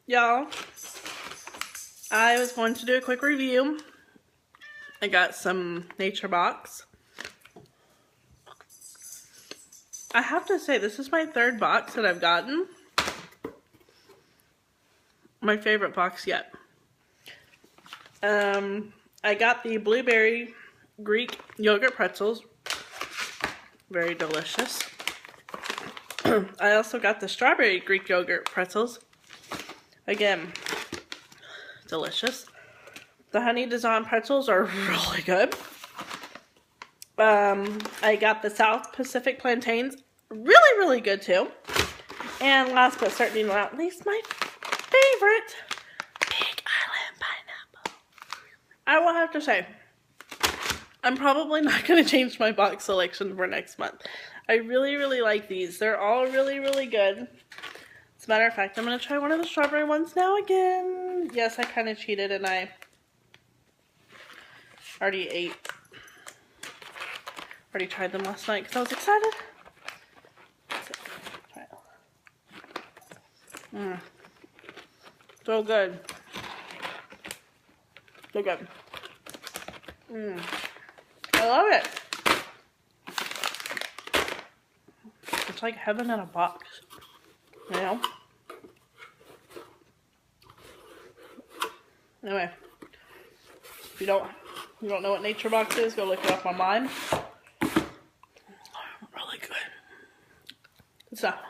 Y'all, I was going to do a quick review. I got some Nature Box. I have to say, this is my third box that I've gotten. My favorite box yet. I got the blueberry Greek yogurt pretzels. Very delicious. I also got the strawberry Greek yogurt pretzels. Again, delicious. The honey Dijon pretzels are really good. I got the South Pacific plantains. Really good too. And last but certainly not least, my favorite, Big Island pineapple. I will have to say, I'm probably not going to change my box selection for next month. I really like these. They're all really good. As a matter of fact, I'm going to try one of the strawberry ones now again. Yes, I kind of cheated and I already tried them last night because I was excited. So good. So good. I love it. It's like heaven in a box. You know? Anyway. If you don't know what Nature Box is, go look it up online. Really good. Good stuff.